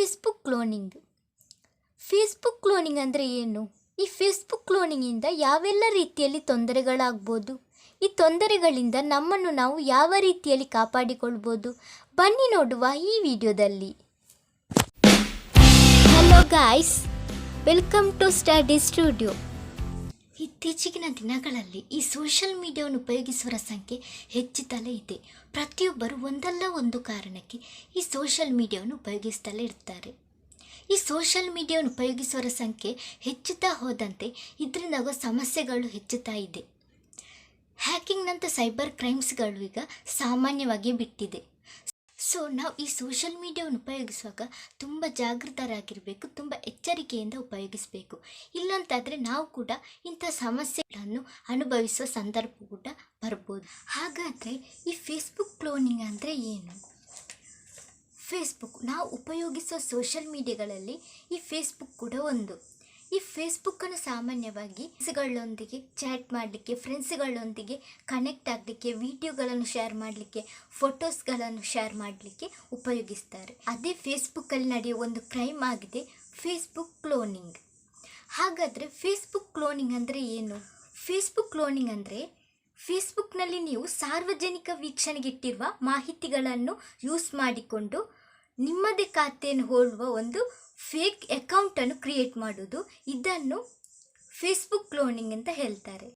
Facebook cloning ಅಂದರೆ ಏನು? ಈ ಫೇಸ್ಬುಕ್ ಕ್ಲೋನಿಂಗಿಂದ ಯಾವೆಲ್ಲ ರೀತಿಯಲ್ಲಿ ತೊಂದರೆಗಳಾಗ್ಬೋದು? ಈ ತೊಂದರೆಗಳಿಂದ ನಮ್ಮನ್ನು ನಾವು ಯಾವ ರೀತಿಯಲ್ಲಿ ಕಾಪಾಡಿಕೊಳ್ಬೋದು? ಬನ್ನಿ ನೋಡುವ ಈ ವಿಡಿಯೋದಲ್ಲಿ. Hello guys, welcome to study studio. ಇತ್ತೀಚಿನ ದಿನಗಳಲ್ಲಿ ಈ ಸೋಷಿಯಲ್ ಮೀಡಿಯಾವನ್ನು ಉಪಯೋಗಿಸುವವರ ಸಂಖ್ಯೆ ಹೆಚ್ಚುತ್ತಲೇ ಇದೆ. ಪ್ರತಿಯೊಬ್ಬರು ಒಂದಲ್ಲ ಒಂದು ಕಾರಣಕ್ಕೆ ಈ ಸೋಷಿಯಲ್ ಮೀಡಿಯಾವನ್ನು ಉಪಯೋಗಿಸ್ತಲೇ ಇರ್ತಾರೆ. ಈ ಸೋಷಿಯಲ್ ಮೀಡಿಯಾವನ್ನು ಉಪಯೋಗಿಸುವವರ ಸಂಖ್ಯೆ ಹೆಚ್ಚುತ್ತಾ ಹೋದಂತೆ ಇದರಿಂದಾಗುವ ಸಮಸ್ಯೆಗಳು ಹೆಚ್ಚುತ್ತಾ ಇದೆ. ಹ್ಯಾಕಿಂಗ್ನಂಥ ಸೈಬರ್ ಕ್ರೈಮ್ಸ್ಗಳು ಈಗ ಸಾಮಾನ್ಯವಾಗಿ ಬಿಟ್ಟಿದೆ. ಸೊ ನಾವು ಈ ಸೋಷಿಯಲ್ ಮೀಡಿಯಾವನ್ನು ಉಪಯೋಗಿಸುವಾಗ ತುಂಬ ಜಾಗೃತರಾಗಿರಬೇಕು, ತುಂಬ ಎಚ್ಚರಿಕೆಯಿಂದ ಉಪಯೋಗಿಸಬೇಕು. ಇಲ್ಲಂತಾದರೆ ನಾವು ಕೂಡ ಇಂಥ ಸಮಸ್ಯೆಗಳನ್ನು ಅನುಭವಿಸುವ ಸಂದರ್ಭ ಕೂಡ ಬರ್ಬೋದು. ಹಾಗಾದರೆ ಈ ಫೇಸ್ಬುಕ್ ಕ್ಲೋನಿಂಗ್ ಅಂದರೆ ಏನು? ನಾವು ಉಪಯೋಗಿಸುವ ಸೋಷಿಯಲ್ ಮೀಡಿಯಾಗಳಲ್ಲಿ ಈ ಫೇಸ್ಬುಕ್ ಕೂಡ ಒಂದು. ಈ ಫೇಸ್ಬುಕ್ಕನ್ನು ಸಾಮಾನ್ಯವಾಗಿ ಫ್ರೆಂಡ್ಸ್ಗಳೊಂದಿಗೆ ಚಾಟ್ ಮಾಡಲಿಕ್ಕೆ, ಫ್ರೆಂಡ್ಸ್ಗಳೊಂದಿಗೆ ಕನೆಕ್ಟ್ ಆಗಲಿಕ್ಕೆ, ವಿಡಿಯೋಗಳನ್ನು ಶೇರ್ ಮಾಡಲಿಕ್ಕೆ, ಫೋಟೋಸ್ಗಳನ್ನು ಶೇರ್ ಮಾಡಲಿಕ್ಕೆ ಉಪಯೋಗಿಸ್ತಾರೆ. ಅದೇ ಫೇಸ್ಬುಕ್ಕಲ್ಲಿ ನಡೆಯುವ ಒಂದು ಕ್ರೈಮ್ ಆಗಿದೆ ಫೇಸ್ಬುಕ್ ಕ್ಲೋನಿಂಗ್. ಹಾಗಾದರೆ ಫೇಸ್ಬುಕ್ ಕ್ಲೋನಿಂಗ್ ಅಂದರೆ ಏನು? ಫೇಸ್ಬುಕ್ ಕ್ಲೋನಿಂಗ್ ಅಂದರೆ ಫೇಸ್ಬುಕ್ನಲ್ಲಿ ನೀವು ಸಾರ್ವಜನಿಕ ವೀಕ್ಷಣೆಗಿಟ್ಟಿರುವ ಮಾಹಿತಿಗಳನ್ನು ಯೂಸ್ ಮಾಡಿಕೊಂಡು ನಿಮ್ಮದೇ ಖಾತೆಯನ್ನು ಹೋಲುವ ಒಂದು ಫೇಕ್ ಅಕೌಂಟನ್ನು ಕ್ರಿಯೇಟ್ ಮಾಡೋದು, ಇದನ್ನು ಫೇಸ್ಬುಕ್ ಕ್ಲೋನಿಂಗ್ ಅಂತ ಹೇಳ್ತಾರೆ.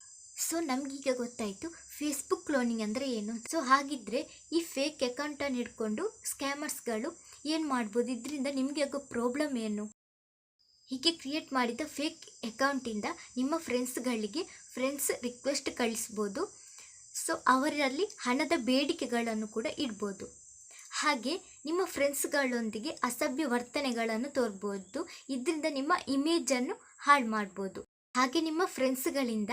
ಸೊ ನಮಗೀಗ ಗೊತ್ತಾಯಿತು ಫೇಸ್ಬುಕ್ ಕ್ಲೋನಿಂಗ್ ಅಂದರೆ ಏನು. ಸೊ ಹಾಗಿದ್ದರೆ ಈ ಫೇಕ್ ಅಕೌಂಟನ್ನು ಹಿಡ್ಕೊಂಡು ಸ್ಕ್ಯಾಮರ್ಸ್ಗಳು ಏನು ಮಾಡ್ಬೋದು? ಇದರಿಂದ ನಿಮಗೆ ಆಗೋ ಪ್ರಾಬ್ಲಮ್ ಏನು? ಹೀಗೆ ಕ್ರಿಯೇಟ್ ಮಾಡಿದ ಫೇಕ್ ಅಕೌಂಟಿಂದ ನಿಮ್ಮ ಫ್ರೆಂಡ್ಸ್ ರಿಕ್ವೆಸ್ಟ್ ಕಳಿಸ್ಬೋದು. ಸೊ ಅವರಲ್ಲಿ ಹಣದ ಬೇಡಿಕೆಗಳನ್ನು ಕೂಡ ಇಡ್ಬೋದು. ಹಾಗೆ ನಿಮ್ಮ ಫ್ರೆಂಡ್ಸ್ಗಳೊಂದಿಗೆ ಅಸಭ್ಯ ವರ್ತನೆಗಳನ್ನು ತೋರ್ಬೋದು. ಇದರಿಂದ ನಿಮ್ಮ ಇಮೇಜನ್ನು ಹಾಳು ಮಾಡ್ಬೋದು. ಹಾಗೆ ನಿಮ್ಮ ಫ್ರೆಂಡ್ಸ್ಗಳಿಂದ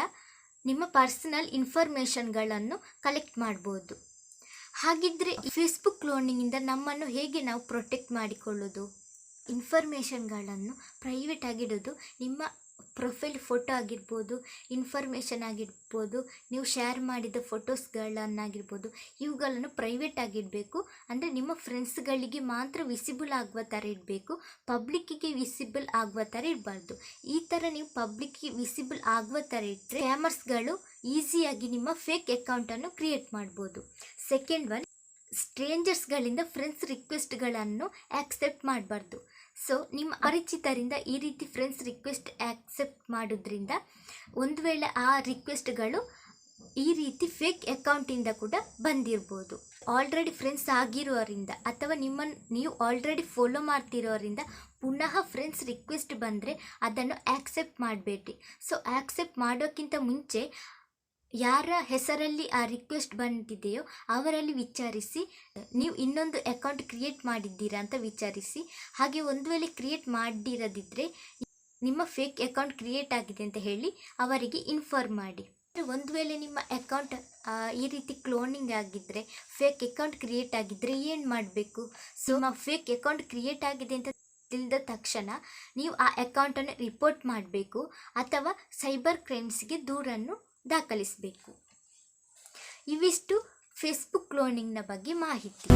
ನಿಮ್ಮ ಪರ್ಸನಲ್ ಇನ್ಫಾರ್ಮೇಷನ್ಗಳನ್ನು ಕಲೆಕ್ಟ್ ಮಾಡ್ಬೋದು. ಹಾಗಿದ್ದರೆ ಫೇಸ್ಬುಕ್ ಕ್ಲೋನಿಂಗಿಂದ ನಮ್ಮನ್ನು ಹೇಗೆ ನಾವು ಪ್ರೊಟೆಕ್ಟ್ ಮಾಡಿಕೊಳ್ಳೋದು? ಇನ್ಫಾರ್ಮೇಷನ್ಗಳನ್ನು ಪ್ರೈವೇಟ್ ಆಗಿಡೋದು, ನಿಮ್ಮ ಪ್ರೊಫೈಲ್ ಫೋಟೋ ಆಗಿರ್ಬೋದು, ಇನ್ಫಾರ್ಮೇಷನ್ ಆಗಿರ್ಬೋದು, ನೀವು ಶೇರ್ ಮಾಡಿದ ಫೋಟೋಸ್ಗಳನ್ನಾಗಿರ್ಬೋದು, ಇವುಗಳನ್ನು ಪ್ರೈವೇಟ್ ಆಗಿಡಬೇಕು. ಅಂದರೆ ನಿಮ್ಮ ಫ್ರೆಂಡ್ಸ್ಗಳಿಗೆ ಮಾತ್ರ ವಿಸಿಬಲ್ ಆಗುವ ಥರ ಇಡಬೇಕು, ಪಬ್ಲಿಕ್ಕಿಗೆ ವಿಸಿಬಲ್ ಆಗುವ ಥರ ಇಡಬಾರ್ದು. ಈ ಥರ ನೀವು ಪಬ್ಲಿಕ್ಕಿಗೆ ವಿಸಿಬಲ್ ಆಗುವ ಥರ ಇಟ್ಟರೆ ಸ್ಕ್ಯಾಮರ್ಸ್ಗಳು ಈಸಿಯಾಗಿ ನಿಮ್ಮ ಫೇಕ್ ಅಕೌಂಟನ್ನು ಕ್ರಿಯೇಟ್ ಮಾಡ್ಬೋದು. ಸೆಕೆಂಡ್ ಒನ್, ಸ್ಟ್ರೇಂಜರ್ಸ್ಗಳಿಂದ ಫ್ರೆಂಡ್ಸ್ ರಿಕ್ವೆಸ್ಟ್ಗಳನ್ನು ಆಕ್ಸೆಪ್ಟ್ ಮಾಡಬಾರ್ದು. ಸೊ ನಿಮ್ಮ ಅಪರಿಚಿತರಿಂದ ಈ ರೀತಿ ಫ್ರೆಂಡ್ಸ್ ರಿಕ್ವೆಸ್ಟ್ ಆಕ್ಸೆಪ್ಟ್ ಮಾಡೋದ್ರಿಂದ ಒಂದು ವೇಳೆ ಆ ರಿಕ್ವೆಸ್ಟ್ಗಳು ಈ ರೀತಿ ಫೇಕ್ ಅಕೌಂಟಿಂದ ಕೂಡ ಬಂದಿರ್ಬೋದು. ಆಲ್ರೆಡಿ ಫ್ರೆಂಡ್ಸ್ ಆಗಿರೋರಿಂದ ಅಥವಾ ನೀವು ಆಲ್ರೆಡಿ ಫಾಲೋ ಮಾಡ್ತಿರೋರಿಂದ ಪುನಃ ಫ್ರೆಂಡ್ಸ್ ರಿಕ್ವೆಸ್ಟ್ ಬಂದರೆ ಅದನ್ನು ಆಕ್ಸೆಪ್ಟ್ ಮಾಡಬೇಡಿ. ಸೊ ಆಕ್ಸೆಪ್ಟ್ ಮಾಡೋಕ್ಕಿಂತ ಮುಂಚೆ ಯಾರ ಹೆಸರಲ್ಲಿ ಆ ರಿಕ್ವೆಸ್ಟ್ ಬಂದಿದೆಯೋ ಅವರಲ್ಲಿ ವಿಚಾರಿಸಿ, ನೀವು ಇನ್ನೊಂದು ಅಕೌಂಟ್ ಕ್ರಿಯೇಟ್ ಮಾಡಿದ್ದೀರಾ ಅಂತ ವಿಚಾರಿಸಿ. ಹಾಗೆ ಒಂದು ವೇಳೆ ಕ್ರಿಯೇಟ್ ಮಾಡಿರದಿದ್ದರೆ ನಿಮ್ಮ ಫೇಕ್ ಅಕೌಂಟ್ ಕ್ರಿಯೇಟ್ ಆಗಿದೆ ಅಂತ ಹೇಳಿ ಅವರಿಗೆ ಇನ್ಫಾರ್ಮ್ ಮಾಡಿ. ಒಂದು ವೇಳೆ ನಿಮ್ಮ ಅಕೌಂಟ್ ಈ ರೀತಿ ಕ್ಲೋನಿಂಗ್ ಆಗಿದ್ದರೆ, ಫೇಕ್ ಅಕೌಂಟ್ ಕ್ರಿಯೇಟ್ ಆಗಿದ್ದರೆ ಏನು ಮಾಡಬೇಕು? ಸೊ ನಿಮ್ಮ ಫೇಕ್ ಅಕೌಂಟ್ ಕ್ರಿಯೇಟ್ ಆಗಿದೆ ಅಂತ ತಿಳಿದ ತಕ್ಷಣ ನೀವು ಆ ಅಕೌಂಟನ್ನು ರಿಪೋರ್ಟ್ ಮಾಡಬೇಕು ಅಥವಾ ಸೈಬರ್ ಕ್ರೈಮ್ಸ್ಗೆ ದೂರನ್ನು ದಾಖಲಿಸಬೇಕು. ಇವಿಷ್ಟು ಫೇಸ್ಬುಕ್ ಕ್ಲೋನಿಂಗ್ನ ಬಗ್ಗೆ ಮಾಹಿತಿ.